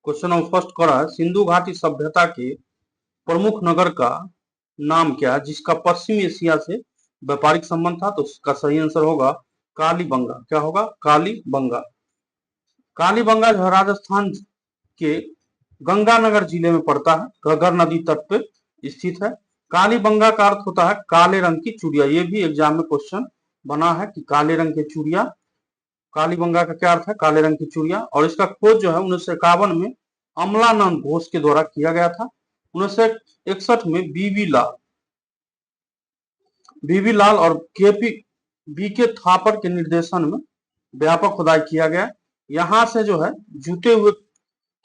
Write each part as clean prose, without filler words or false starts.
Question number first करा है, सिंधु घाटी सभ्यता के प्रमुख नगर का नाम क्या है जिसका पश्चिमी एशिया से व्यापारिक संबंध था? तो उसका सही आंसर होगा कालीबंगा। क्या होगा? कालीबंगा। कालीबंगा जो है राजस्थान के गंगानगर जिले में पड़ता है, घग्गर नदी तट पे स्थित है। कालीबंगा का अर्थ होता है काले रंग की चूड़िया। ये भी एग्जाम में क्वेश्चन बना है कि काले रंग की चूड़िया, कालीबंगा का क्या अर्थ है? काले रंग की चूड़िया। और इसका खोज जो है 1951 में अमलानंद घोष के द्वारा किया गया था। 1961 में बीबी लाल और बीके थापर के निर्देशन में व्यापक खुदाई किया गया। यहाँ से जो है जुटे हुए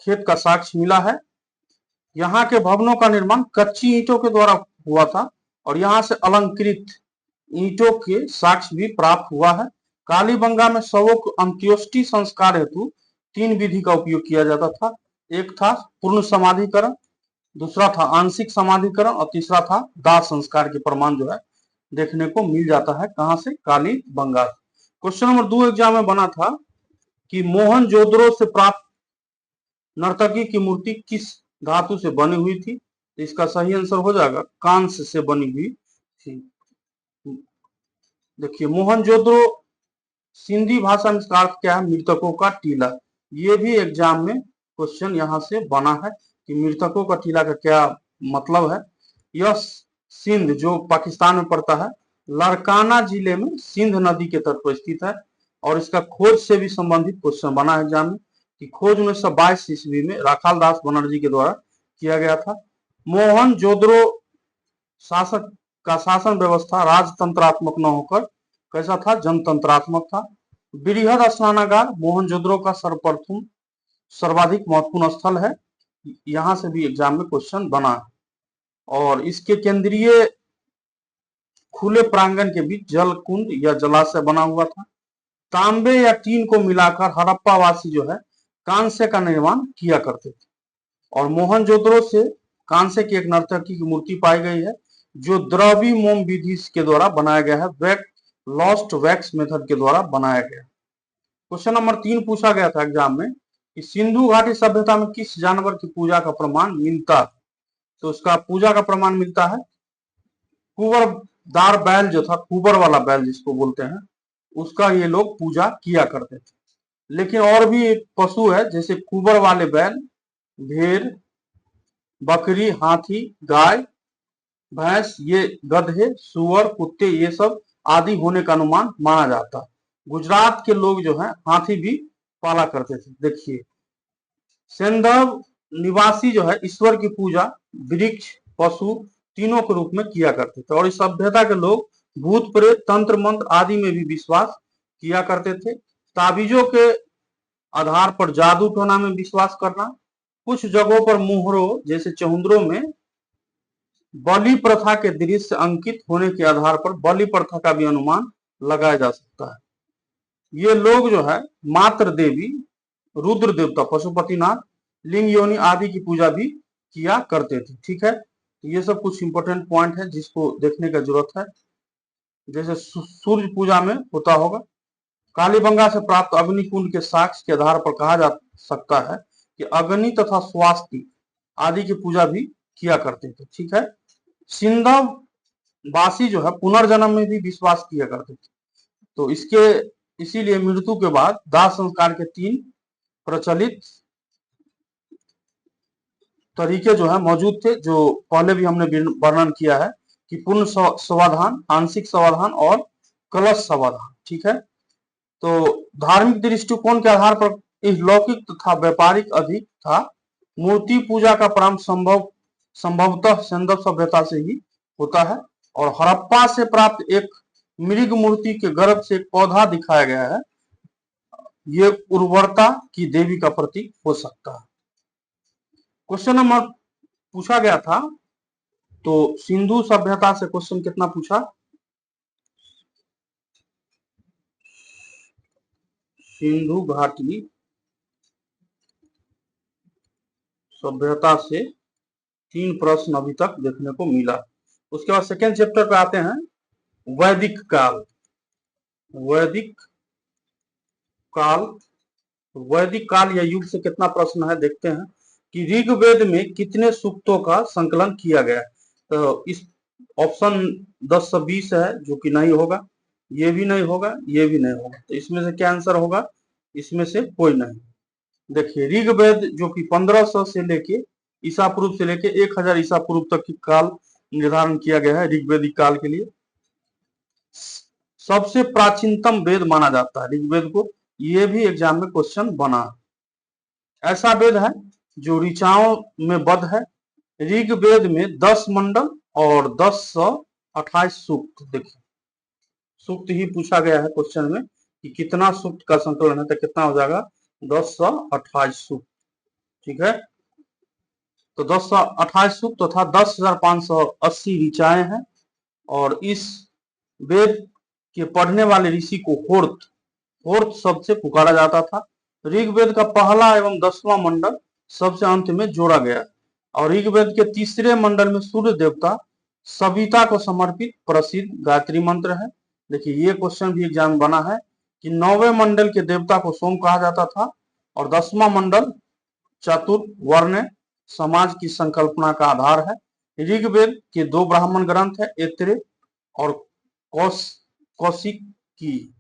खेत का साक्ष्य मिला है। यहाँ के भवनों का निर्माण कच्ची ईंटों के द्वारा हुआ था और यहाँ से अलंकृत ईंटों के साक्ष्य भी प्राप्त हुआ है। कालीबंगा में शवों को अंत्योष्टि संस्कार हेतु 3 विधि का उपयोग किया जाता था। एक था पूर्ण समाधिकरण, दूसरा था आंशिक समाधिकरण और तीसरा था दाह संस्कार के प्रमाण जो है देखने को मिल जाता है। कहां से? कालीबंगा। क्वेश्चन नंबर 2 एग्जाम में बना था कि मोहनजोदड़ो से प्राप्त नर्तकी की मूर्ति किस धातु से बनी हुई थी? तो इसका सही आंसर हो जाएगा कांस्य से बनी हुई थी। देखिए, मोहनजोदड़ो सिंधी भाषा में इसका अर्थ क्या है? मृतकों का टीला। ये भी एग्जाम में क्वेश्चन यहाँ से बना है कि मृतकों का टीला का क्या मतलब है। यह सिंध जो पाकिस्तान में पड़ता है, लड़काना जिले में सिंध नदी के तट पर स्थित है। और इसका खोज से भी संबंधित क्वेश्चन बना है एग्जाम में कि खोज 1922 ईस्वी में राखाल दास बनर्जी के द्वारा किया गया था। मोहनजोदड़ो शासक का शासन व्यवस्था राजतंत्रात्मक न होकर कैसा था? जनतंत्रात्मक था। बृहद स्नानागार मोहनजोदड़ो का सर्वप्रथम सर्वाधिक महत्वपूर्ण स्थल है। यहां से भी एग्जाम में क्वेश्चन बना है। और इसके केंद्रीय खुले प्रांगण के बीच जल कुंड या जलाशय बना हुआ था। तांबे या टीन को मिलाकर हड़प्पा वासी जो है कांस्य का निर्माण किया करते थे। और मोहनजोदड़ो से कांस्य की एक नर्तकी की मूर्ति पाई गई है जो द्रवी मोम विधि के द्वारा बनाया गया है, लॉस्ट वैक्स मेथड के द्वारा बनाया गया। क्वेश्चन नंबर 3 पूछा गया था एग्जाम में कि सिंधु घाटी सभ्यता में किस जानवर की पूजा का प्रमाण मिलता? तो उसका पूजा का प्रमाण मिलता है कुंवरदार बैल जो था, कुंवर वाला बैल जिसको बोलते हैं, उसका ये लोग पूजा किया करते थे। लेकिन और भी एक पशु है जैसे कुंवर वाले बैल, भेड़, बकरी, हाथी, गाय, भैंस, ये गधे, सुअर, कुत्ते, ये सब आदि होने का अनुमान माना जाता है। गुजरात के लोग जो है हाथी भी पाला करते थे। देखिए, सेंधव निवासी जो है ईश्वर की पूजा वृक्ष, पशु तीनों के रूप में किया करते थे। और इस सभ्यता के लोग भूत प्रेत, तंत्र मंत्र आदि में भी विश्वास किया करते थे। ताबीजों के आधार पर जादू टोना में विश्वास करना, कुछ जगहों पर मोहरों जैसे चहुंदरों में बलि प्रथा के दृश्य अंकित होने के आधार पर बलि प्रथा का भी अनुमान लगाया जा सकता है। ये लोग जो है मात्र देवी, रुद्र देवता, पशुपतिनाथ, लिंग योनि आदि की पूजा भी किया करते थे। ठीक है, तो ये सब कुछ इंपॉर्टेंट पॉइंट है जिसको देखने का जरूरत है। जैसे सूर्य पूजा में होता होगा। कालीबंगा से प्राप्त अग्निकुंड के साक्ष्य के आधार पर कहा जा सकता है कि अग्नि तथा स्वास्थ्य आदि की पूजा भी किया करते थे। ठीक है, सिंधव वासी जो है पुनर्जन्म में भी विश्वास किया करते थे। तो इसके इसीलिए मृत्यु के बाद दाह संस्कार के 3 प्रचलित तरीके जो है मौजूद थे, जो पहले भी हमने वर्णन किया है कि पूर्ण समाधान, आंशिक समाधान और कलश समाधान। ठीक है, तो धार्मिक दृष्टिकोण के आधार पर इस लौकिक तथा व्यापारिक अधिक था। मूर्ति पूजा का प्रारंभ संभवतः सिंधव सभ्यता से ही होता है। और हड़प्पा से प्राप्त एक मृग मूर्ति के गर्भ से एक पौधा दिखाया गया है, ये उर्वरता की देवी का प्रतीक हो सकता है। क्वेश्चन नंबर पूछा गया था, तो सिंधु सभ्यता से क्वेश्चन कितना पूछा? सिंधु घाटी सभ्यता से 3 प्रश्न अभी तक देखने को मिला। उसके बाद सेकेंड चैप्टर पे आते हैं, वैदिक काल। वैदिक काल तो वैदिक काल या युग से कितना प्रश्न है देखते हैं कि ऋग्वेद में कितने सूक्तों का संकलन किया गया है। तो इस ऑप्शन 10 से 20 है जो कि नहीं होगा, ये भी नहीं होगा, ये भी नहीं होगा। तो इसमें से क्या आंसर होगा? इसमें से कोई नहीं। देखिए ऋग्वेद जो कि 1500 से लेके ईसा पूर्व से लेके 1000 ईसा पूर्व तक की काल निर्धारण किया गया है ऋग्वेदिक काल के लिए। सबसे प्राचीनतम वेद माना जाता है ऋग्वेद को। ये भी एग्जाम में क्वेश्चन बना। ऐसा वेद है जो ऋचाओं में बद्ध है। ऋग्वेद में 10 मंडल और 1028 सूक्त। देखिए सूक्त ही पूछा गया है क्वेश्चन में कि कितना सूक्त का संकलन है, तो कितना हो जाएगा? 1028 सूक्त। ठीक है, तो 1028 सूक्त तथा 10,580 ऋचाएं हैं। और इस वेद के पढ़ने वाले ऋषि को होर्त शब्द से पुकारा जाता था। ऋग्वेद का पहला एवं 10वां मंडल सबसे अंत में जोड़ा गया और ऋग्वेद के तीसरे मंडल में सूर्य देवता सविता को समर्पित प्रसिद्ध गायत्री मंत्र है। देखिए ये क्वेश्चन भी एग्जाम बना है कि 9वें मंडल के देवता को सोम कहा जाता था और 10वां मंडल चतुर्वर्ण समाज की संकल्पना का आधार है। ऋग्वेद के 2 ब्राह्मण ग्रंथ है, ऐत्रेय और कौशिक की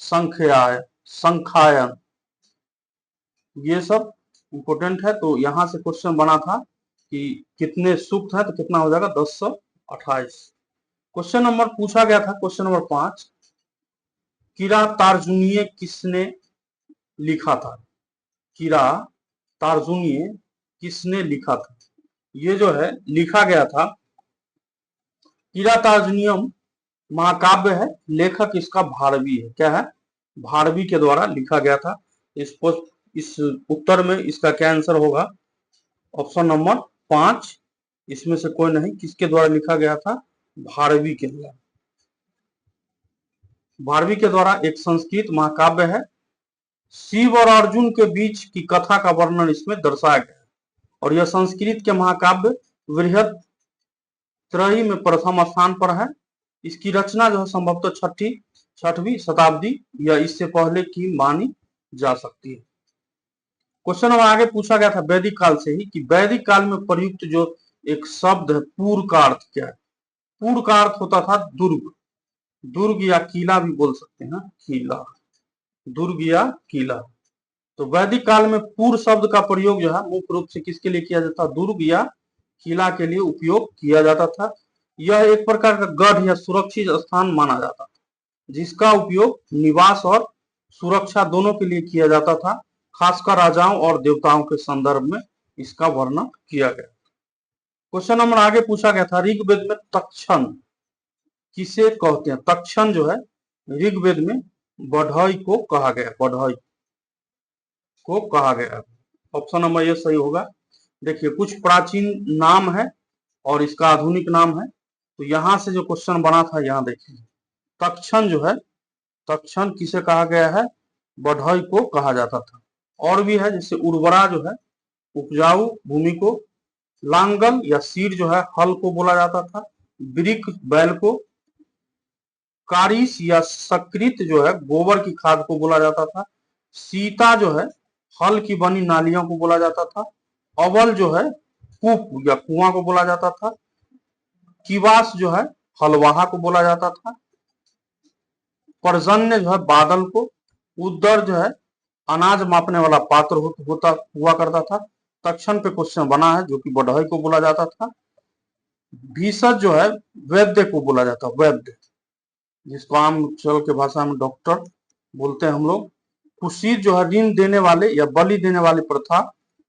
संख्यायन। ये सब इंपोर्टेंट है। तो यहां से क्वेश्चन बना था कि कितने सूक्त है, तो कितना हो जाएगा? 1028। क्वेश्चन नंबर पूछा गया था, क्वेश्चन नंबर 5, किरातार्जुनीय किसने लिखा था? किरातार्जुनीय किसने लिखा था? ये जो है लिखा गया था, किरातार्जुनीयम महाकाव्य है, लेखक इसका भारवी है। क्या है? भारवी के द्वारा लिखा गया था। इस उत्तर में इसका क्या आंसर होगा? Option number 5। इसमें से कोई नहीं। किसके द्वारा लिखा गया था? भारवी के द्वारा। भारवी के द्वारा एक संस्कृत महाकाव्य है। शिव और अर्जुन के बीच की कथा का वर्णन इसमें दर्शाया गया है और यह संस्कृत के महाकाव्य बृहद त्रयी में प्रथम स्थान पर है। इसकी रचना जो है संभवतः 6वीं शताब्दी या इससे पहले की मानी जा सकती है। क्वेश्चन अब आगे पूछा गया था वैदिक काल से ही कि वैदिक काल में प्रयुक्त जो एक शब्द है पूर का अर्थ क्या है? पूर का अर्थ होता था दुर्ग। दुर्ग या किला भी बोल सकते हैं, किला, दुर्ग या किला। तो वैदिक काल में पूर शब्द का प्रयोग जो है मुख्य रूप से किसके लिए किया जाता? दुर्ग या किला के लिए उपयोग किया जाता था। यह एक प्रकार का गढ़ या सुरक्षित स्थान माना जाता था जिसका उपयोग निवास और सुरक्षा दोनों के लिए किया जाता था। खासकर राजाओं और देवताओं के संदर्भ में इसका वर्णन किया गया। क्वेश्चन नंबर आगे पूछा गया था, ऋग्वेद में तक्षण किसे कहते हैं? तक्षण जो है ऋग्वेद में बढ़ई को कहा गया, बढ़ई को कहा गया। ऑप्शन नंबर ये सही होगा। देखिए कुछ प्राचीन नाम है और इसका आधुनिक नाम है। तो यहां से जो क्वेश्चन बना था, यहां देखिए तक्षण जो है, तक्षण किसे कहा गया है? बढ़ई को कहा जाता था। और भी है जैसे उर्वरा जो है उपजाऊ भूमि को, लांगल या सीर जो है हल को बोला जाता था, ब्रिक बैल को, कारिस या सकृत जो है गोबर की खाद को बोला जाता था, सीता जो है हल की बनी नालियों को बोला जाता था, अवल जो है कूप या कुआं को बोला जाता था, किवास जो है हलवाहा को बोला जाता था, पर्जन्य जो है बादल को, उद्दर जो है अनाज मापने वाला पात्र होता हुआ करता था। तक्षण पे क्वेश्चन बना है जो कि बढ़ई को बोला जाता था। भीषज जो है वैद्य को बोला जाता, वैद्य जिसको आम चल के भाषा में डॉक्टर बोलते हैं हम लोग। कुशीर जो है ऋण देने वाले या बलि देने वाली प्रथा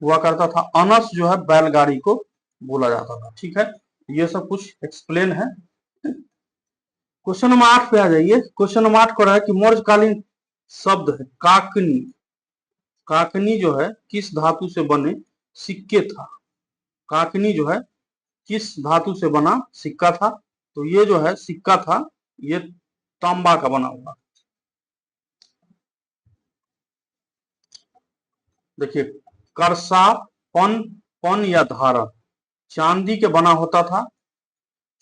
हुआ करता था। अनस जो है बैलगाड़ी को बोला जाता था। ठीक है, ये सब कुछ एक्सप्लेन है। क्वेश्चन नंबर 8 पे आ जाइए। क्वेश्चन नंबर 8 को रहा है कि मौर्यकालीन शब्द है काकनी। काकनी जो है किस धातु से बने सिक्के था? काकनी जो है किस धातु से बना सिक्का था? तो ये जो है सिक्का था, ये तांबा का बना हुआ। देखिए करसा, पन या धारण चांदी के बना होता था।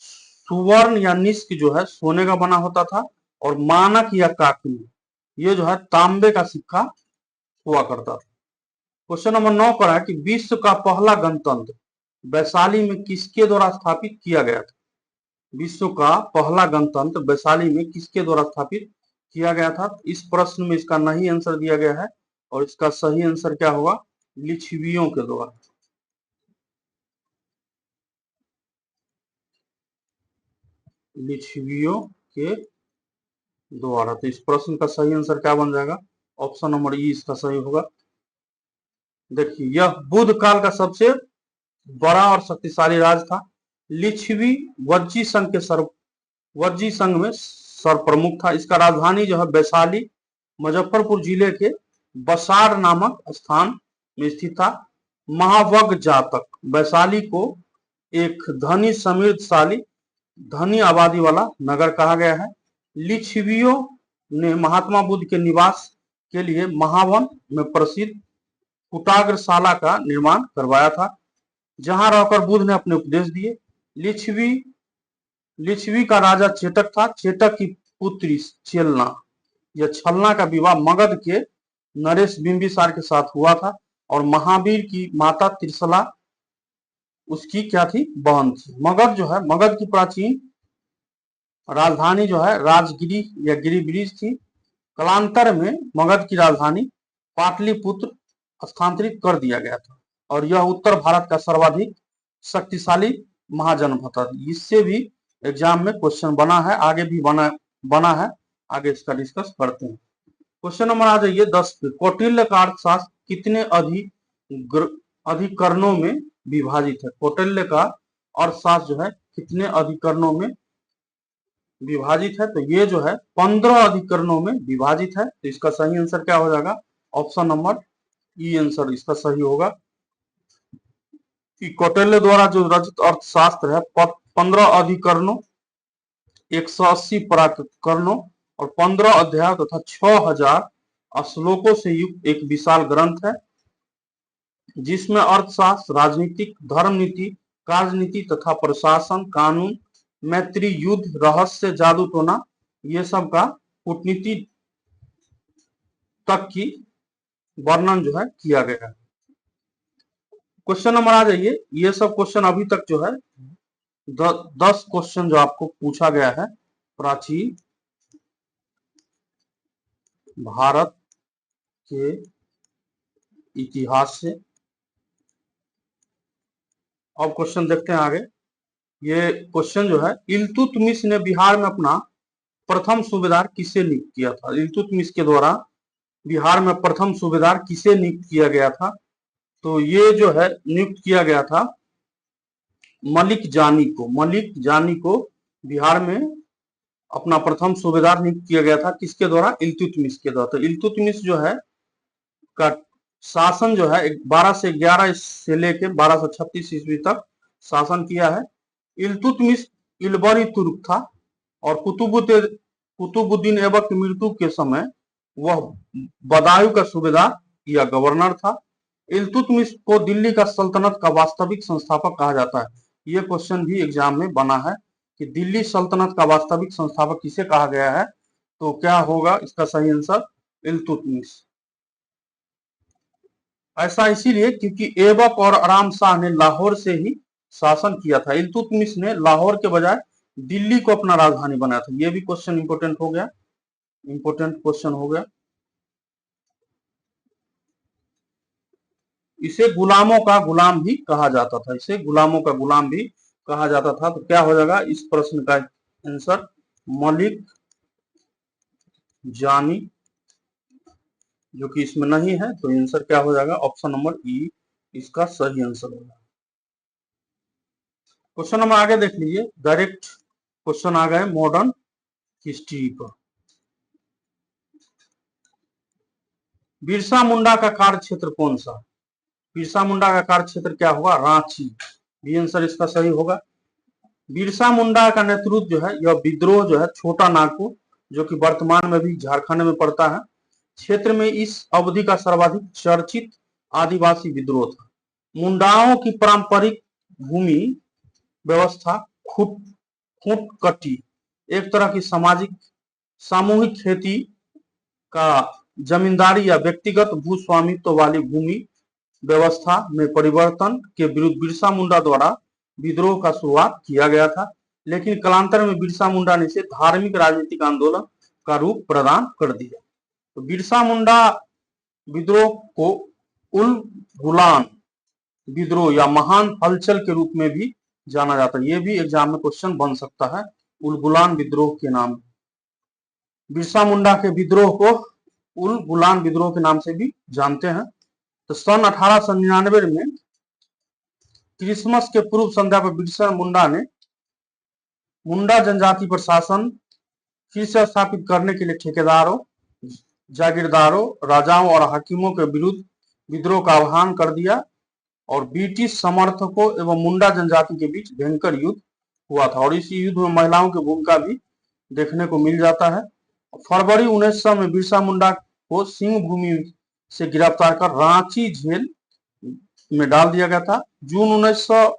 सुवर्ण या निष्क जो है सोने का बना होता था। और मानक या काकनी ये जो है तांबे का सिक्का हुआ करता था। क्वेश्चन नंबर 9 का है कि विश्व का पहला गणतंत्र वैशाली में किसके द्वारा स्थापित किया गया था? विश्व का पहला गणतंत्र वैशाली में किसके द्वारा स्थापित किया गया था? इस प्रश्न में इसका नहीं आंसर दिया गया है और इसका सही आंसर क्या होगा? लिच्छवियों के द्वारा। लिच्छवियों के द्वारा। तो इस प्रश्न का सही आंसर क्या बन जाएगा? ऑप्शन नंबर ई इसका सही होगा। देखिए, यह बुद्ध काल का सबसे बड़ा और शक्तिशाली राज था। लिच्छवी वज्जी संघ के वज्जी संघ में सर्वप्रमुख था। इसका राजधानी जो है वैशाली मुजफ्फरपुर जिले के बसार नामक स्थान में स्थित था। महावग जातक वैशाली को एक धनी समृद्धशाली धनी आबादी वाला नगर कहा गया है। लिच्छवियों ने महात्मा बुद्ध के निवास के लिए महावन में प्रसिद्ध कुटाग्रशाला का निर्माण करवाया था, जहां रहकर बुद्ध ने अपने उपदेश दिए। लिच्छवी का राजा चेटक था। चेटक की पुत्री चेलना या छलना का विवाह मगध के नरेश बिंबिसार के साथ हुआ था और महावीर की माता त्रिशला उसकी क्या थी? बहन थी। मगध जो है, मगध की प्राचीन राजधानी जो है राजगिरी या गिरिब्रिज थी। कालांतर में मगध की राजधानी पाटलिपुत्र स्थानांतरित कर दिया गया था और यह उत्तर भारत का सर्वाधिक शक्तिशाली महाजनपद था। इससे भी एग्जाम में क्वेश्चन बना है, आगे भी बना है, आगे इसका डिस्कस करते हैं। क्वेश्चन नंबर आ जाइए 10 पे। कौटिल्य का अर्थशास्त्र कितने अधिकरणों में विभाजित है? कौटिल्य का अर्थशास्त्र जो है कितने अधिकरणों में विभाजित है? तो ये जो है 15 अधिकरणों में विभाजित है। तो इसका सही आंसर क्या हो जाएगा? ऑप्शन नंबर ई आंसर इसका सही होगा कि कौटिल्य द्वारा जो रचित अर्थशास्त्र है 15 अधिकरणों, 180 प्रकरणों और 15 अध्याय तथा 6000 श्लोकों से युक्त एक विशाल ग्रंथ है, जिसमें अर्थशास्त्र, राजनीतिक, धर्म नीति, राजनीति तथा प्रशासन, कानून, मैत्री, युद्ध, रहस्य, जादू टोना, ये सब का कूटनीति तक की वर्णन जो है किया गया है। क्वेश्चन नंबर आ जाइए। ये सब क्वेश्चन अभी तक जो है 10 क्वेश्चन जो आपको पूछा गया है प्राचीन भारत के इतिहास से। अब क्वेश्चन देखते हैं आगे। ये क्वेश्चन जो है, इल्तुतमिश ने बिहार में अपना प्रथम सूबेदार किसे नियुक्त किया था? इल्तुतमिश के द्वारा बिहार में प्रथम सूबेदार किसे नियुक्त किया गया था? तो ये जो है नियुक्त किया गया था मलिक जानी को। मलिक जानी को बिहार में अपना प्रथम सूबेदार नियुक्त किया गया था। किसके द्वारा? इल्तुतमिश के द्वारा। तो इल्तुतमिश जो है का शासन जो है 12 से 11 से लेके 1236 ईस्वी तक शासन किया है। इल्तुतमिश इलबरी तुर्क था और कुतुबुद्दीन ऐबक की मृत्यु के समय वह बदायूं का सूबेदार या गवर्नर था। इल्तुतमिश को दिल्ली का सल्तनत का वास्तविक संस्थापक कहा जाता है। यह क्वेश्चन भी एग्जाम में बना है कि दिल्ली सल्तनत का वास्तविक संस्थापक किसे कहा गया है? तो क्या होगा इसका सही आंसर? इल्तुतमिश। ऐसा इसीलिए क्योंकि ऐबक और आराम शाह ने लाहौर से ही शासन किया था। इल्तुतमिश ने लाहौर के बजाय दिल्ली को अपना राजधानी बनाया था। यह भी क्वेश्चन इंपोर्टेंट हो गया, इंपोर्टेंट क्वेश्चन हो गया। इसे गुलामों का गुलाम भी कहा जाता था। इसे गुलामों का गुलाम भी कहा जाता था। तो क्या हो जाएगा इस प्रश्न का आंसर? मलिक जानी, जो कि इसमें नहीं है। तो आंसर क्या हो जाएगा? ऑप्शन नंबर ई इसका सही आंसर होगा। क्वेश्चन नंबर आगे देख लीजिए। डायरेक्ट क्वेश्चन आ गए मॉडर्न हिस्ट्री पर। बिरसा मुंडा का कार्य क्षेत्र कौन सा? बिरसा मुंडा का कार्य क्षेत्र क्या होगा? रांची। ये आंसर इसका सही होगा। बिरसा मुंडा का नेतृत्व जो है, यह विद्रोह जो है छोटा नागपुर, जो कि वर्तमान में भी झारखंड में पड़ता है, क्षेत्र में इस अवधि का सर्वाधिक चर्चित आदिवासी विद्रोह था। मुंडाओं की पारंपरिक भूमि व्यवस्था खूंटकटी एक तरह की सामूहिक खेती का जमींदारी या व्यक्तिगत भूस्वामित्व वाली भूमि व्यवस्था में परिवर्तन के विरुद्ध बिरसा मुंडा द्वारा विद्रोह का शुरुआत किया गया था, लेकिन कालांतर में बिरसा मुंडा ने इसे धार्मिक राजनीतिक आंदोलन का रूप प्रदान कर दिया। तो बिरसा मुंडा विद्रोह को उल गुलान विद्रोह या महान हलचल के रूप में भी जाना जाता है। ये भी एग्जाम में क्वेश्चन बन सकता है, उल गुलान विद्रोह के नाम। बिरसा मुंडा के विद्रोह को उल गुलान विद्रोह के नाम से भी जानते हैं। तो सन 1899 में क्रिसमस के पूर्व संध्या पर बिरसा मुंडा ने मुंडा जनजाति पर शासन फिर से स्थापित करने के लिए ठेकेदारों, जागीरदारों, राजाओं और हाकिमों के विरुद्ध विद्रोह का आह्वान कर दिया और ब्रिटिश समर्थकों एवं मुंडा जनजाति के बीच भयंकर युद्ध हुआ था और इस युद्ध में महिलाओं की भूमिका भी देखने को मिल जाता है। फरवरी 1900 में बिरसा मुंडा को सिंह भूमि से गिरफ्तार कर रांची जेल में डाल दिया गया था। जून 1900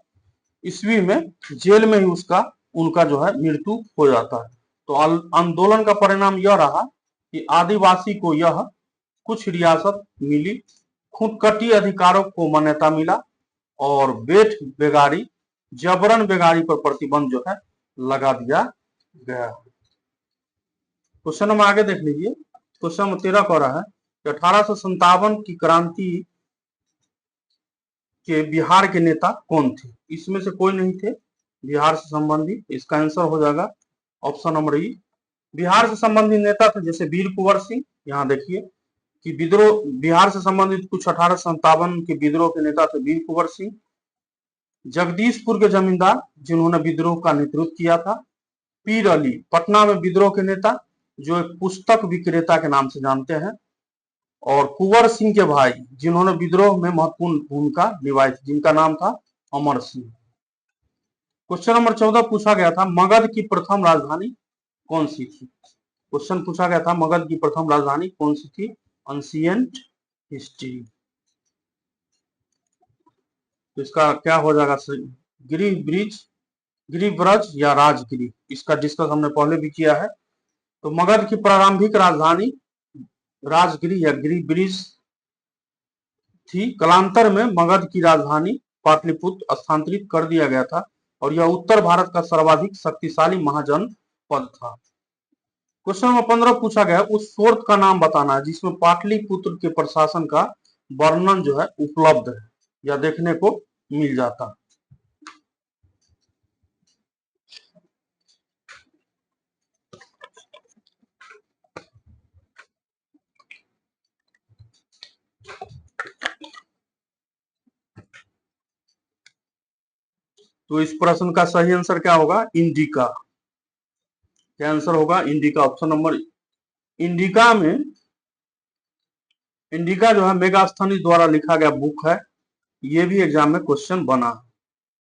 ईस्वी में जेल में ही उनका जो है मृत्यु हो जाता है। तो आंदोलन का परिणाम यह रहा कि आदिवासी को यह कुछ रियासत मिली, खुदकटी अधिकारों को मान्यता मिला और बेट बेगारी, जबरन बेगारी पर प्रतिबंध जो है लगा दिया गया। क्वेश्चन नंबर आगे देख लीजिए। क्वेश्चन नंबर 13 कह रहा है कि 1857 की क्रांति के बिहार के नेता कौन थे? इसमें से कोई नहीं थे बिहार से संबंधित। इसका आंसर हो जाएगा ऑप्शन नंबर ई। बिहार से संबंधित नेता थे जैसे वीर कुंवर सिंह। यहाँ देखिए कि विद्रोह बिहार से संबंधित कुछ 1857 के विद्रोह के नेता थे वीर कुंवर सिंह, जगदीशपुर के जमींदार जिन्होंने विद्रोह का नेतृत्व किया था, पीर अली पटना में विद्रोह के नेता जो एक पुस्तक विक्रेता के नाम से जानते हैं, और कुंवर सिंह के भाई जिन्होंने विद्रोह में महत्वपूर्ण भूमिका निभाई थी जिनका नाम था अमर सिंह। क्वेश्चन नंबर 14 पूछा गया था मगध की प्रथम राजधानी कौन सी थी? क्वेश्चन पूछा गया था मगध की प्रथम राजधानी कौन सी थी? Ancient history. तो इसका क्या हो जाएगा? गिरिब्रज या राजगिरी। इसका डिस्कस हमने पहले भी किया है। तो मगध की प्रारंभिक राजधानी राजगिरी या गिरिब्रिज थी। कालांतर में मगध की राजधानी पाटलिपुत्र स्थानांतरित कर दिया गया था और यह उत्तर भारत का सर्वाधिक शक्तिशाली महाजनपद था। क्वेश्चन नंबर 15 पूछा गया उस स्रोत का नाम बताना है जिसमें पाटलिपुत्र के प्रशासन का वर्णन जो है उपलब्ध है या देखने को मिल जाता। तो इस प्रश्न का सही आंसर क्या होगा? इंडिका। क्या आंसर होगा? इंडिका। ऑप्शन नंबर इंडिका में इंडिका जो है मेगास्थनीज द्वारा लिखा गया बुक है। ये भी एग्जाम में क्वेश्चन बना।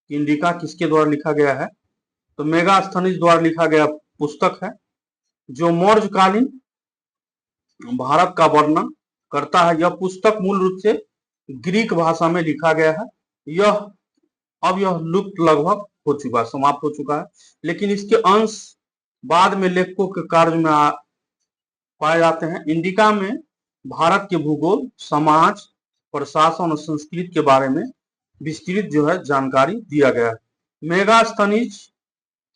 इंडिका किसके द्वारा लिखा गया है? तो मेगास्थनीज द्वारा लिखा गया पुस्तक है जो मौर्यकालीन भारत का वर्णन करता है। यह पुस्तक मूल रूप से ग्रीक भाषा में लिखा गया है। यह लुप्त लगभग हो चुका है, समाप्त हो चुका है, लेकिन इसके अंश बाद में लेखकों के कार्य में पाए जाते हैं। इंडिका में भारत के भूगोल, समाज, प्रशासन और संस्कृति के बारे में विस्तृत जो है जानकारी दिया गया है। मेगास्थनीज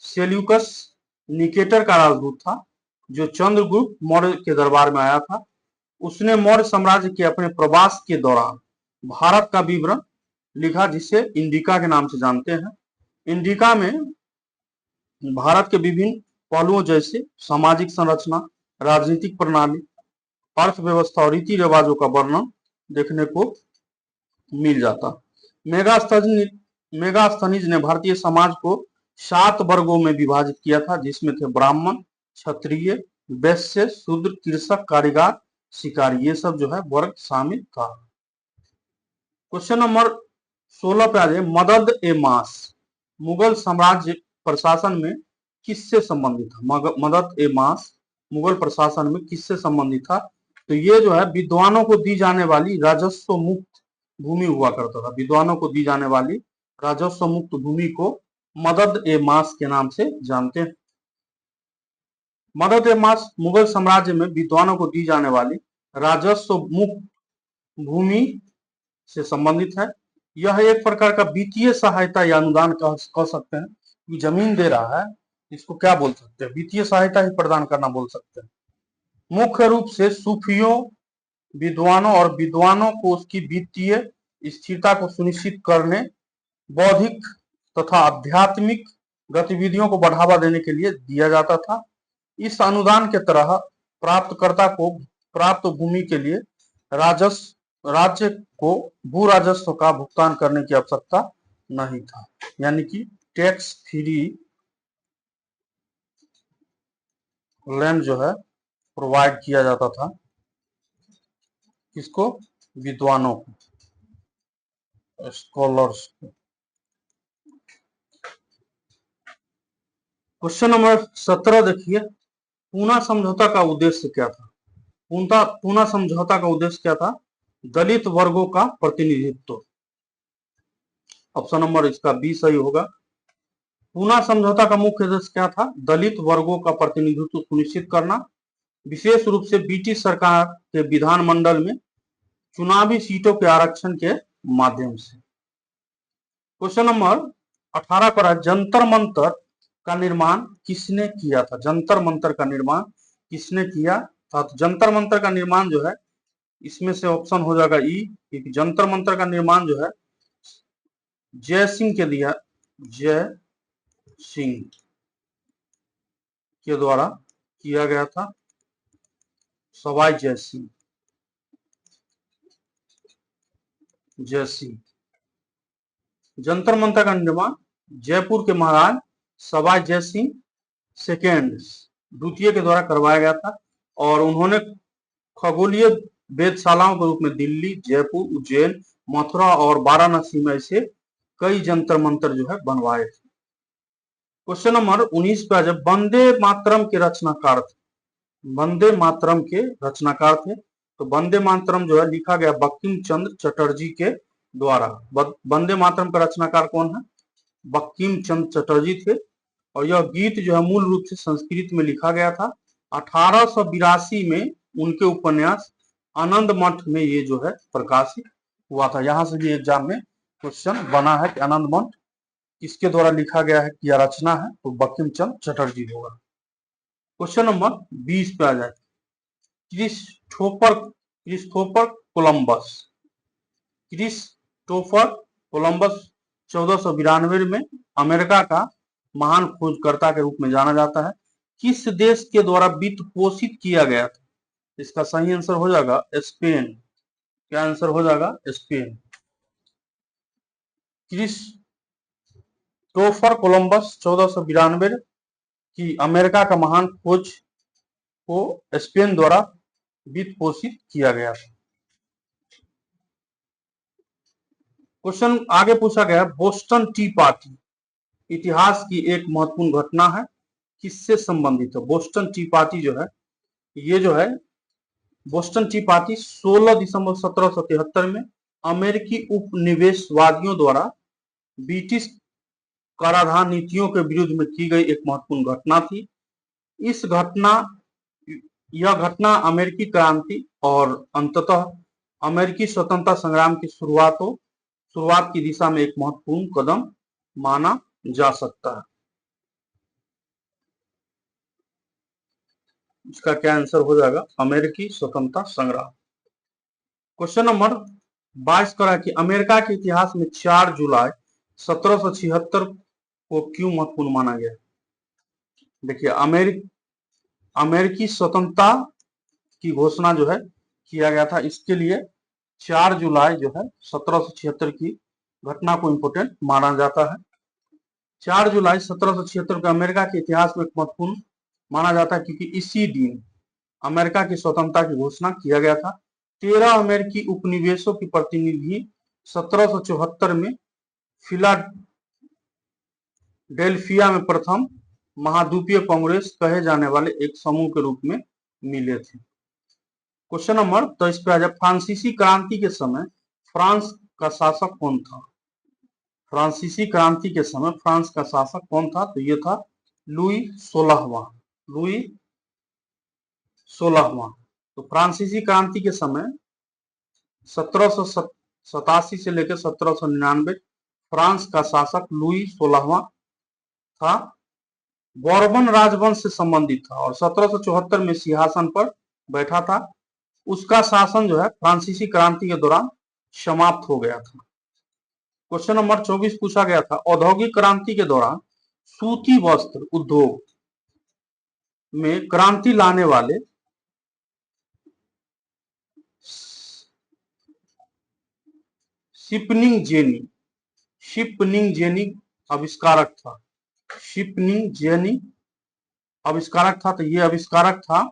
सेल्यूकस निकेटर का राजदूत था जो चंद्रगुप्त मौर्य के दरबार में आया था। उसने मौर्य साम्राज्य के अपने प्रवास के दौरान भारत का विवरण लिखा जिसे इंडिका के नाम से जानते हैं। इंडिका में भारत के विभिन्न पहलुओं जैसे सामाजिक संरचना, राजनीतिक प्रणाली, अर्थव्यवस्था और रीति रिवाजों का वर्णन देखने को मिल जाता। मेगास्थनीज ने भारतीय समाज को 7 वर्गों में विभाजित किया था जिसमें थे ब्राह्मण, क्षत्रिय, वैश्य, शूद्र, कृषक, कारीगर, शिकारी। ये सब जो है वर्ग शामिल था। क्वेश्चन नंबर 16 पे आ जाए। मदद ए मास मुगल साम्राज्य प्रशासन में किससे संबंधित था? मदद ए मास मुगल प्रशासन में किससे संबंधित था? तो ये जो है विद्वानों को दी जाने वाली राजस्व मुक्त भूमि हुआ करता था। विद्वानों को दी जाने वाली राजस्व मुक्त भूमि को मदद ए मास के नाम से जानते हैं। मदद ए मास मुगल साम्राज्य में विद्वानों को दी जाने वाली राजस्व मुक्त भूमि से संबंधित है। यह एक प्रकार का वित्तीय सहायता या अनुदान कह सकते हैं कि जमीन दे रहा है, इसको क्या बोल सकते हैं, वित्तीय सहायता ही प्रदान करना बोल सकते हैं। मुख्य रूप से सूफियों, विद्वानों और विद्वानों को उसकी वित्तीय स्थिरता को सुनिश्चित करने, बौद्धिक तथा आध्यात्मिक गतिविधियों को बढ़ावा देने के लिए दिया जाता था। इस अनुदान के तरह प्राप्तकर्ता को प्राप्त भूमि के लिए राज्य को भू राजस्व का भुगतान करने की आवश्यकता नहीं था, यानी कि टैक्स फ्री लैंड जो है प्रोवाइड किया जाता था किसको, विद्वानों को, स्कॉलर्स को। क्वेश्चन नंबर 17 देखिए, पूना समझौता का उद्देश्य क्या था। पूना समझौता का उद्देश्य क्या था, दलित वर्गों का प्रतिनिधित्व। ऑप्शन नंबर इसका बी सही होगा। पूना समझौता का मुख्य उद्देश्य क्या था, दलित वर्गों का प्रतिनिधित्व सुनिश्चित करना, विशेष रूप से ब्रिटिश सरकार के विधानमंडल में चुनावी सीटों के आरक्षण के माध्यम से। क्वेश्चन नंबर 18 पर जंतर मंतर का निर्माण किसने किया था। जंतर मंतर का निर्माण किसने किया था। तो जंतर मंतर का निर्माण जो है, इसमें से ऑप्शन हो जाएगा ई, क्योंकि जंतर मंतर का निर्माण जो है जय सिंह के दिया, जय सिंह के द्वारा किया गया था। सवाई जय सिंह, जय सिंह। जंतर मंतर का निर्माण जयपुर के महाराज सवाई जय सिंह सेकेंड द्वितीय के द्वारा करवाया गया था, और उन्होंने खगोलीय वेधशालाओं के रूप में दिल्ली, जयपुर, उज्जैन, मथुरा और वाराणसी में ऐसे कई जंतर मंतर जो है बनवाए थे। क्वेश्चन नंबर 19 पे जब वंदे मातरम के रचनाकार थे, वंदे मातरम के रचनाकार थे, तो वंदे मातरम जो है लिखा गया बंकिम चंद्र चटर्जी के द्वारा। वंदे मातरम का रचनाकार कौन है, बंकिम चंद्र चटर्जी थे, और यह गीत जो है मूल रूप से संस्कृत में लिखा गया था। 1882 में उनके उपन्यास आनंद मठ में ये जो है प्रकाशित हुआ था। यहां से भी एग्जाम में क्वेश्चन बना है कि आनंद मठ किसके द्वारा लिखा गया है, क्या रचना है, तो बंकिम चंद्र चटर्जी होगा। क्वेश्चन नंबर 20 पे आ जाए, क्रिस्टोफर कोलंबस। क्रिस्टोफर कोलंबस 1492 में अमेरिका का महान खोजकर्ता के रूप में जाना जाता है। किस देश के द्वारा वित्त पोषित किया गया था। इसका सही आंसर हो जाएगा स्पेन। क्या आंसर हो जाएगा, स्पेन। क्रिस्टोफर कोलंबस 1492 की अमेरिका का महान खोज को स्पेन द्वारा वित्त पोषित किया गया था। क्वेश्चन आगे पूछा गया, बोस्टन टी पार्टी इतिहास की एक महत्वपूर्ण घटना है, किससे संबंधित है। बोस्टन टी पार्टी जो है, ये जो है बोस्टन टी पार्टी 16 दिसंबर 1773 में अमेरिकी उपनिवेशवादियों द्वारा ब्रिटिश कराधान नीतियों के विरुद्ध में की गई एक महत्वपूर्ण घटना थी। यह घटना अमेरिकी क्रांति और अंततः अमेरिकी स्वतंत्रता संग्राम की शुरुआत की दिशा में एक महत्वपूर्ण कदम माना जा सकता है। इसका क्या आंसर हो जाएगा, अमेरिकी स्वतंत्रता संग्राम। क्वेश्चन नंबर 22 करा कि अमेरिका के इतिहास में 4 जुलाई 1776 को क्यों महत्वपूर्ण माना गया। देखिए, अमेरिकी स्वतंत्रता की घोषणा जो है किया गया था, इसके लिए 4 जुलाई जो है 1776 की घटना को इंपोर्टेंट माना जाता है। 4 जुलाई 1776 को अमेरिका के इतिहास में महत्वपूर्ण माना जाता है, क्योंकि इसी दिन अमेरिका की स्वतंत्रता की घोषणा किया गया था। 13 अमेरिकी उपनिवेशों की प्रतिनिधि 1774 में फिलाडेल्फिया में प्रथम महाद्वीपीय कांग्रेस कहे जाने वाले एक समूह के रूप में मिले थे। क्वेश्चन नंबर 23 पे आ जाए, फ्रांसीसी क्रांति के समय फ्रांस का शासक कौन था। फ्रांसीसी क्रांति के समय फ्रांस का शासक कौन था, तो ये था लुई 16वां। लुई 16वां। तो फ्रांसीसी क्रांति के समय 1787 से लेकर 1799 फ्रांस का शासक लुई 16वां था। बोर्बन राजवंश से संबंधित था और 1774 में सिंहासन पर बैठा था। उसका शासन जो है फ्रांसीसी क्रांति के दौरान समाप्त हो गया था। क्वेश्चन नंबर 24 पूछा गया था, औद्योगिक क्रांति के दौरान सूती वस्त्र उद्योग में क्रांति लाने वाले शिपनिंग जेनी आविष्कारक था। शिपनिंग जेनी आविष्कारक था, तो ये आविष्कारक था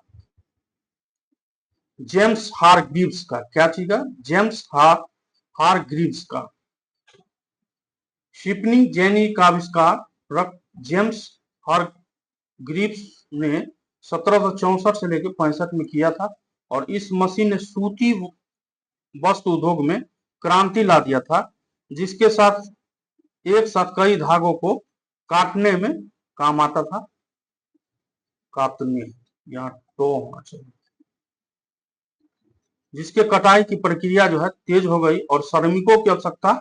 जेम्स हारग्रीव्स का। क्या चीज का? जेम्स हारग्रीव्स का। शिपनिंग जेनी का आविष्कार जेम्स हारग्रीव्स ने 1764 से लेकर 65 में किया था और इस मशीन ने सूती वस्त्र उद्योग में क्रांति ला दिया था, जिसके साथ एक साथ कई धागों को काटने में काम आता था। काटने, यहाँ तो होना चाहिए, जिसके कटाई की प्रक्रिया जो है तेज हो गई और श्रमिकों की आवश्यकता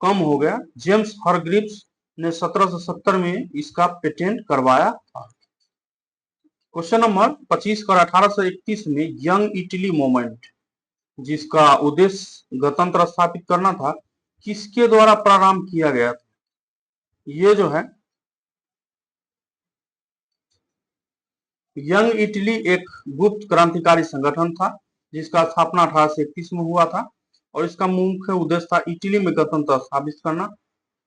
कम हो गया। जेम्स हारग्रीव्स ने 1770 में इसका पेटेंट करवाया था। क्वेश्चन नंबर 25 का 1831 में यंग इटली मूवमेंट, जिसका उद्देश्य गणतंत्र स्थापित करना था, किसके द्वारा प्रारंभ किया गया था? ये जो है यंग इटली एक गुप्त क्रांतिकारी संगठन था, जिसका स्थापना 1831 में हुआ था और इसका मुख्य उद्देश्य था इटली में गणतंत्र स्थापित करना।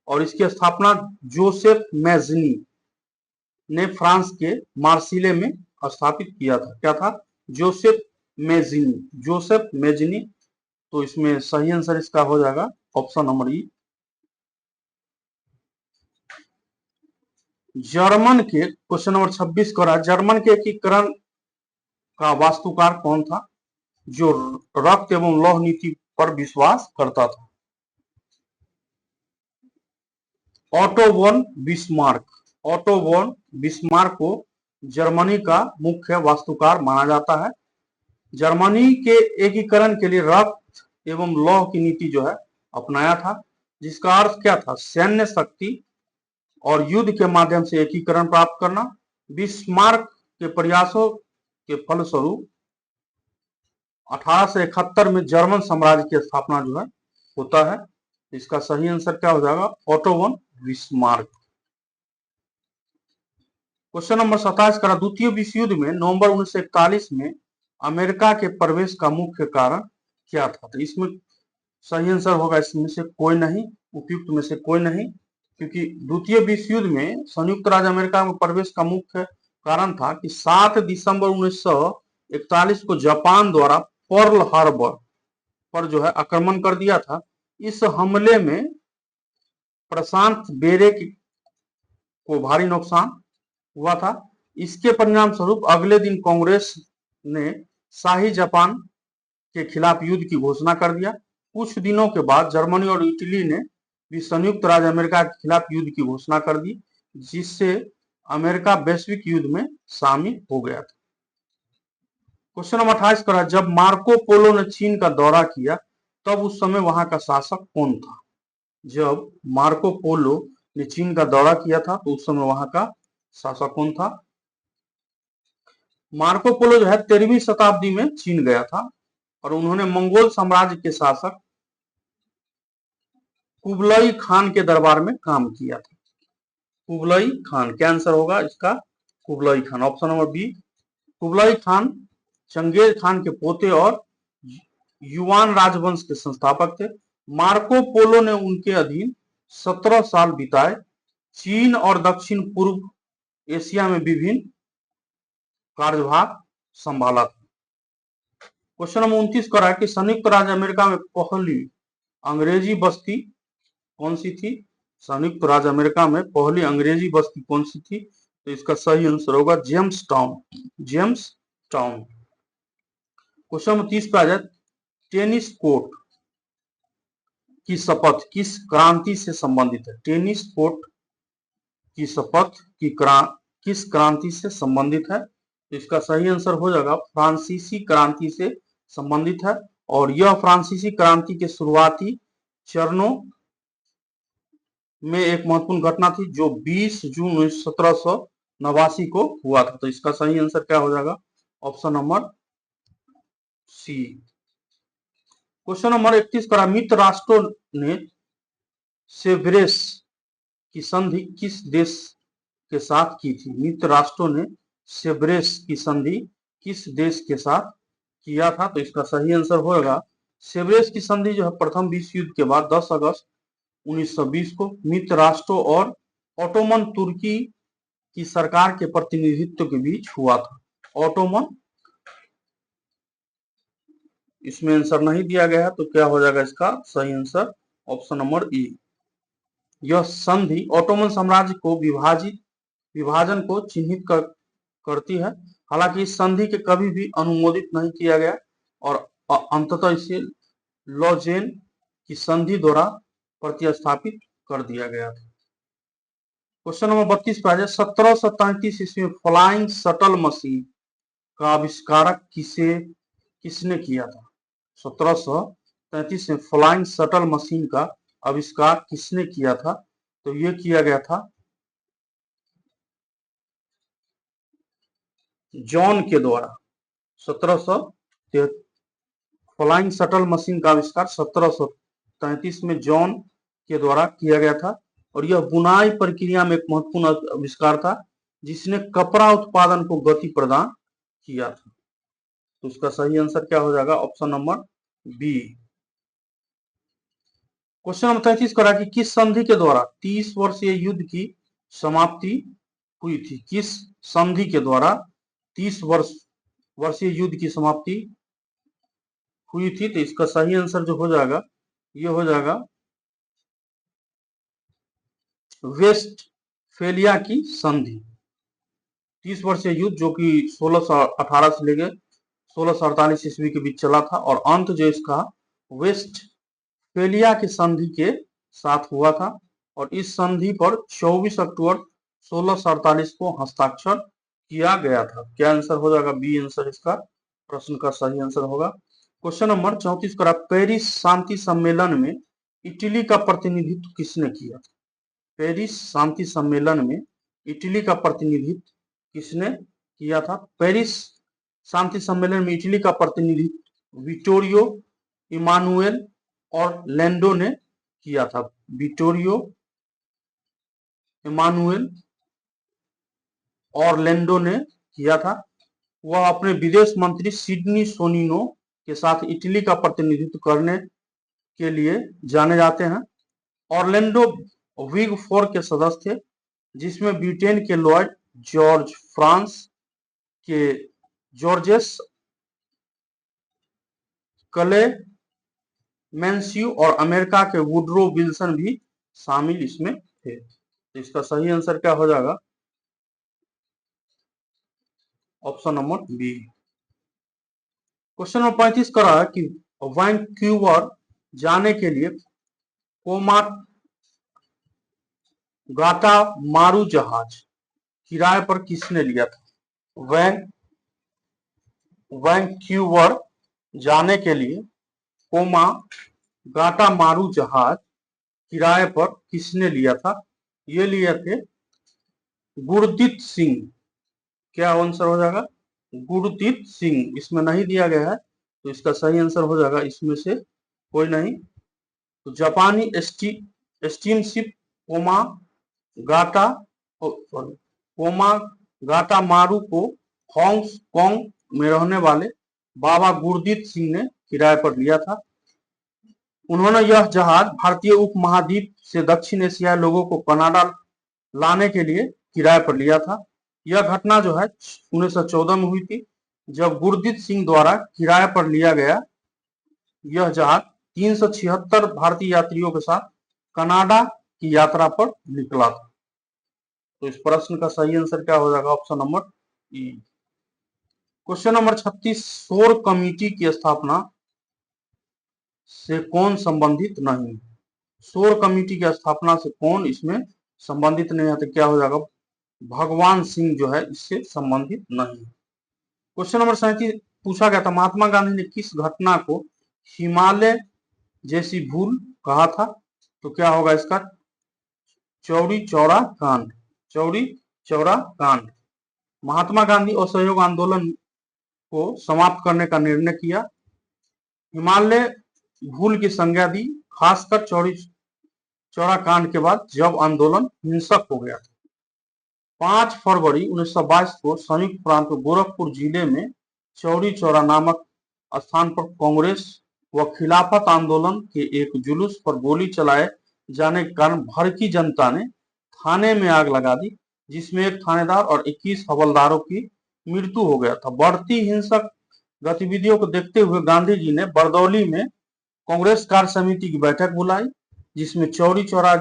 और इसकी स्थापना जोसेफ मेजनी ने फ्रांस के मार्सिले में स्थापित किया था। क्या था? Joseph Mazzini. तो इसमें सही आंसर इसका हो जाएगा ऑप्शन नंबर ई। जर्मन के क्वेश्चन नंबर 26 का जर्मन के एकीकरण का वास्तुकार कौन था, जो रक्त एवं लौह नीति पर विश्वास करता था? ऑटो वन बिस्मार्क को जर्मनी का मुख्य वास्तुकार माना जाता है। जर्मनी के एकीकरण के लिए रक्त एवं लौह की नीति जो है अपनाया था, जिसका अर्थ क्या था? सैन्य शक्ति और युद्ध के माध्यम से एकीकरण प्राप्त करना। बिस्मार्क के प्रयासों के फलस्वरूप 1871 में जर्मन साम्राज्य की स्थापना जो है होता है। इसका सही आंसर क्या हो जाएगा? Auto von Bismarck. Question number 27 का द्वितीय विश्व युद्ध में नवंबर 1941 में अमेरिका के प्रवेश का मुख्य कारण क्या था? तो इसमें सही आंसर होगा इसमें से कोई नहीं, उपयुक्त में से कोई नहीं, क्योंकि द्वितीय विश्व युद्ध में संयुक्त राज्य अमेरिका में प्रवेश का मुख्य कारण था कि 7 दिसंबर 1941 को जापान द्वारा पर्ल हार्बर पर जो है आक्रमण कर दिया था। इस हमले में प्रशांत बेरे को भारी नुकसान हुआ था। इसके परिणाम स्वरूप अगले दिन कांग्रेस ने शाही जापान के खिलाफ युद्ध की घोषणा कर दिया। कुछ दिनों के बाद जर्मनी और इटली ने भी संयुक्त राज्य अमेरिका के खिलाफ युद्ध की घोषणा कर दी, जिससे अमेरिका वैश्विक युद्ध में शामिल हो गया था। क्वेश्चन नंबर 28 का जब मार्को पोलो ने चीन का दौरा किया तब उस समय वहां का शासक कौन था? जब मार्को पोलो ने चीन का दौरा किया था तो उस समय वहां का शासक कौन था? मार्को पोलो जो है 13वीं शताब्दी में चीन गया था और उन्होंने मंगोल साम्राज्य के शासक कुबलई खान के दरबार में काम किया था। कुबलई खान, क्या आंसर होगा इसका? Kublai Khan, option number B. Kublai Khan Genghis Khan के पोते और युवान राजवंश के संस्थापक थे। मार्को पोलो ने उनके अधीन 17 साल बिताए। चीन और दक्षिण पूर्व एशिया में विभिन्न कार्यभार संभाला था। क्वेश्चन नंबर 29 कर रहा है कि संयुक्त राज्य अमेरिका में पहली अंग्रेजी बस्ती कौन सी थी? संयुक्त राज्य अमेरिका में पहली अंग्रेजी बस्ती कौन सी थी? तो इसका सही आंसर होगा जेम्स टाउन। क्वेश्चन नंबर 30 पे आ जाए, टेनिस कोर्ट की शपथ किस क्रांति से संबंधित है? टेनिस कोर्ट की शपथ किस क्रांति से संबंधित है? तो इसका सही आंसर हो जाएगा फ्रांसीसी क्रांति से संबंधित है। और यह फ्रांसीसी क्रांति के शुरुआती चरणों में एक महत्वपूर्ण घटना थी जो 20 जून 1789 को हुआ था। तो इसका सही आंसर क्या हो जाएगा? Option number C. Question number 31 करा, मित्र राष्ट्रों ने सेव्रेस की संधि किस देश के साथ की थी? मित्र राष्ट्रों ने सेव्रेस की संधि किस देश के साथ किया था? तो इसका सही आंसर होगा सेव्रेस की संधि जो है प्रथम विश्व युद्ध के बाद 10 अगस्त 1920 को मित्र राष्ट्रों और ऑटोमन तुर्की की सरकार के प्रतिनिधित्व के बीच हुआ था। ऑटोमन, इसमें आंसर नहीं दिया गया है तो क्या हो जाएगा इसका सही आंसर? ऑप्शन नंबर ई। यह संधि ऑटोमन साम्राज्य को विभाजन को चिन्हित करती है। हालांकि इस संधि के कभी भी अनुमोदित नहीं किया गया और अंततः इसे लॉजेन की संधि द्वारा प्रतिस्थापित कर दिया गया था। क्वेश्चन नंबर 32 पे आ जाए, 1733 ईस्वी में फ्लाइंग शटल मशीन का आविष्कारक किसने किया था? 1733 में फ्लाइंग शटल मशीन का आविष्कार किसने किया था? तो यह किया गया था जॉन के द्वारा। 1733 फ्लाइंग शटल मशीन का आविष्कार 1733 में जॉन के द्वारा किया गया था और यह बुनाई प्रक्रिया में एक महत्वपूर्ण आविष्कार था जिसने कपड़ा उत्पादन को गति प्रदान किया था। तो उसका सही आंसर क्या हो जाएगा? Option number B. Question number 33 करा कि किस संधि के द्वारा 30 वर्षीय युद्ध की समाप्ति हुई थी? किस संधि के द्वारा 30 वर्षीय युद्ध की समाप्ति हुई थी? तो इसका सही आंसर जो हो जाएगा ये हो जाएगा वेस्टफेलिया की संधि। 30 वर्षीय युद्ध जो कि 1618 से लेकर 1648 ईस्वी के बीच चला था और अंत जो इसका वेस्टफेलिया की संधि के साथ हुआ था और इस संधि पर 24 अक्टूबर 1648 को हस्ताक्षर किया गया था। क्या आंसर हो जाएगा? बी आंसर इसका प्रश्न का सही आंसर होगा। क्वेश्चन नंबर 34 करा, पेरिस शांति सम्मेलन में इटली का प्रतिनिधित्व किसने किया? पेरिस शांति सम्मेलन में इटली का प्रतिनिधित्व किसने किया था? पेरिस शांति सम्मेलन में इटली का प्रतिनिधित्व विटोरियो इमानुएल और लैंडो ने किया था। विटोरियो इमानुएल और लैंडो ने किया था। वह अपने विदेश मंत्री सिडनी सोनिनो के साथ इटली का प्रतिनिधित्व करने के लिए जाने जाते हैं। ऑरलैंडो विग 4 के सदस्य थे जिसमें ब्रिटेन के लॉर्ड जॉर्ज, फ्रांस के जॉर्जेस क्लेमेंसियो और अमेरिका के वुडरो विल्सन भी शामिल इसमें थे। तो इसका सही आंसर क्या हो जाएगा? Option number B. Question number 35 कर रहा है कि वैंकूवर जाने के लिए कोमागाटा मारू जहाज किराए पर किसने लिया था? वैंकूवर जाने के लिए कोमागाटा मारू जहाज किराए पर किसने लिया था? ये लिए थे गुरदीप सिंह। क्या आंसर हो जाएगा? गुरदीप सिंह। इसमें नहीं दिया गया है तो इसका सही आंसर हो जाएगा इसमें से कोई नहीं। तो जापानी स्टीमशिप कोमागाटा मारू को हांगकांग में रहने वाले बाबा गुरदीप सिंह ने किराए पर लिया था। उन्होंने यह जहाज भारतीय उपमहाद्वीप से दक्षिण एशियाई लोगों को कनाडा लाने के लिए किराए पर लिया था। यह घटना जो है 1914 में हुई थी जब गुरदीप सिंह द्वारा किराए पर लिया गया यह जहाज 376 भारतीय यात्रियों के साथ कनाडा की यात्रा पर निकला था। तो इस प्रश्न का सही आंसर क्या हो जाएगा? ऑप्शन नंबर ई। क्वेश्चन नंबर 36, सौर कमेटी की स्थापना से कौन संबंधित नहीं? सौर कमेटी की स्थापना से कौन इसमें संबंधित नहीं है? तो क्या हो जाएगा? भगवान सिंह जो है इससे संबंधित नहीं। क्वेश्चन नंबर 37 पूछा गया था, महात्मा गांधी ने किस घटना को हिमालय जैसी भूल कहा था? तो क्या होगा इसका? चौरी चौरा कांड। चौरी चौरा कांड। महात्मा गांधी असहयोग आंदोलन को समाप्त करने का निर्णय किया, हिमालय भूल की संज्ञा दी, खासकर चौरी चौरा कांड के बाद जब आंदोलन हिंसक हो गया। 5 फरवरी 1922 को संयुक्त प्रांत गोरखपुर जिले में चौरी चौरा नामक स्थान पर कांग्रेस व खिलाफत आंदोलन के एक जुलूस पर गोली चलाए जाने के कारण भड़की जनता ने थाने में आग लगा दी, जिसमें एक थानेदार और 21 हवलदारों की मृत्यु हो गया था। बढ़ती हिंसक गतिविधियों को देखते हुए गांधी जी ने बरदौली में कांग्रेस कार्य समिति की बैठक बुलाई, जिसमें चौरी चौरा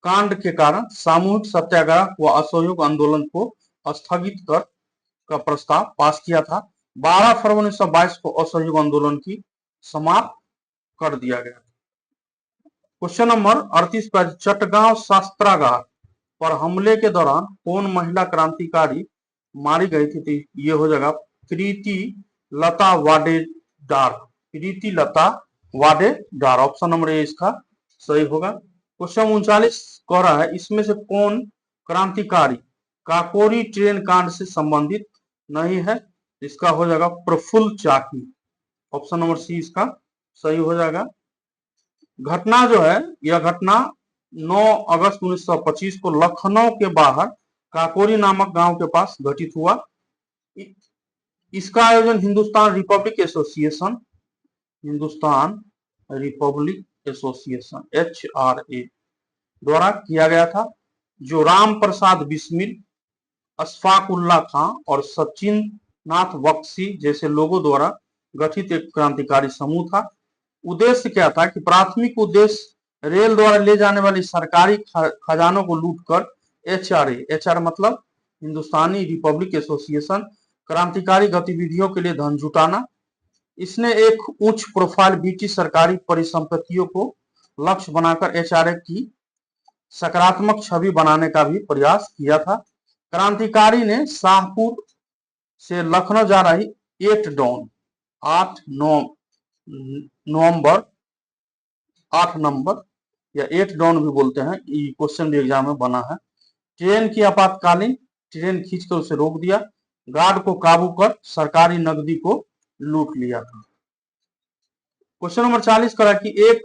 कांड के कारण सामूहिक सत्याग्रह व असहयोग आंदोलन को स्थगित कर का प्रस्ताव पास किया था। 12 फरवरी 1922 को असहयोग आंदोलन की समाप्त कर दिया गया। क्वेश्चन नंबर 38 पर चटगांव शस्त्रागार पर हमले के दौरान कौन महिला क्रांतिकारी मारी गई थी? तो ये हो जाएगा प्रीति लता वाडेदार। प्रीति लता वाडेदार, ऑप्शन नंबर ए इसका सही होगा। क्वेश्चन 39 कह रहा है, इसमें से कौन क्रांतिकारी काकोरी ट्रेन कांड से संबंधित नहीं है? इसका हो जाएगा प्रफुल्ल चाकी, ऑप्शन नंबर सी इसका सही हो जाएगा। घटना जो है, यह घटना 9 अगस्त 1925 को लखनऊ के बाहर काकोरी नामक गांव के पास घटित हुआ। इसका आयोजन हिंदुस्तान रिपब्लिक एसोसिएशन HRA द्वारा किया गया था, जो राम प्रसाद बिस्मिल, अशफाक उल्ला खां और सचिन नाथ बख्शी जैसे लोगों द्वारा गठित एक क्रांतिकारी समूह था। उद्देश्य क्या था कि प्राथमिक उद्देश्य रेल द्वारा ले जाने वाली सरकारी खजानों को लूटकर HR मतलब हिंदुस्तानी रिपब्लिक एसोसिएशन क्रांतिकारी गतिविधियों के लिए धन जुटाना। इसने एक उच्च प्रोफाइल ब्रिटिश सरकारी परिसंपत्तियों को लक्ष्य बनाकर HRA की सकारात्मक छवि बनाने का भी प्रयास किया था। क्रांतिकारी ने शाहपुर से लखनऊ जा रही 8 नंबर या 8 डाउन भी बोलते हैं, ये क्वेश्चन भी एग्जाम में बना है। ट्रेन की आपातकालीन ट्रेन खींचकर उसे रोक दिया, गार्ड को काबू कर सरकारी नकदी को लूट लिया था। क्वेश्चन नंबर 40 करा कि 1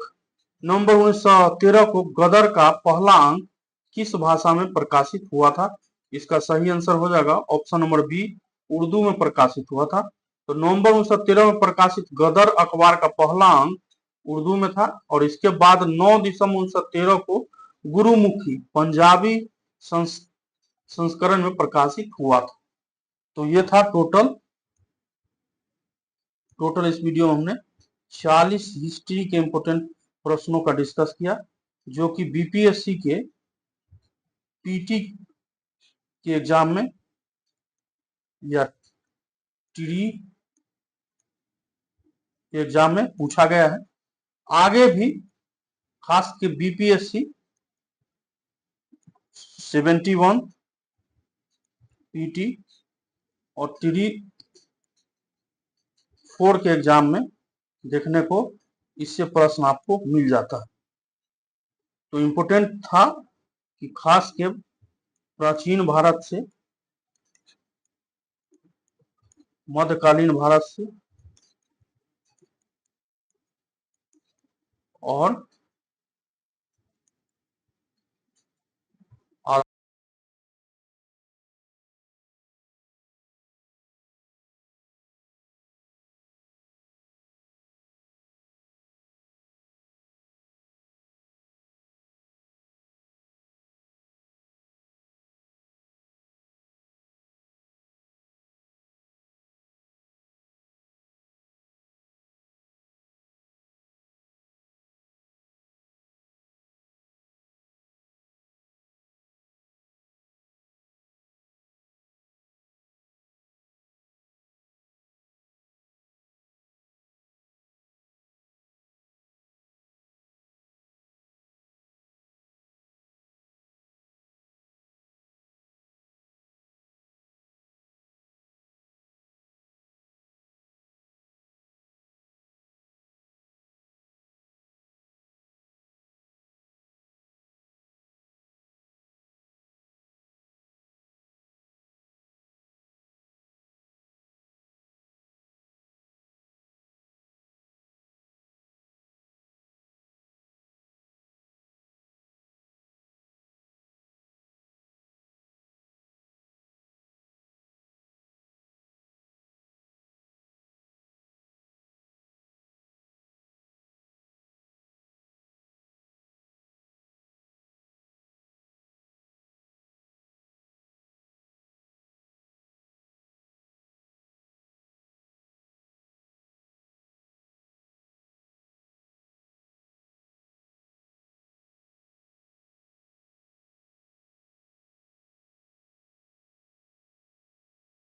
नवंबर 1913 को गदर का पहला अंक किस भाषा में प्रकाशित हुआ था? इसका सही आंसर हो जाएगा ऑप्शन नंबर बी, उर्दू में प्रकाशित हुआ था। तो नवंबर 1913 में प्रकाशित गदर अखबार का पहला अंक उर्दू में था और इसके बाद 9 दिसंबर 1913 को गुरुमुखी पंजाबी संस्करण में प्रकाशित हुआ था। तो ये था टोटल इस वीडियो में हमने 40 हिस्ट्री के इंपोर्टेंट प्रश्नों का डिस्कस किया, जो कि बीपीएससी के पीटी के एग्जाम में या टीडी के एग्जाम में पूछा गया है। आगे भी खास के बीपीएससी 71 पीटी और टीडी 4 के एग्जाम में देखने को इससे प्रश्न आपको मिल जाता है। तो इम्पोर्टेंट था कि खास के प्राचीन भारत से, मध्यकालीन भारत से और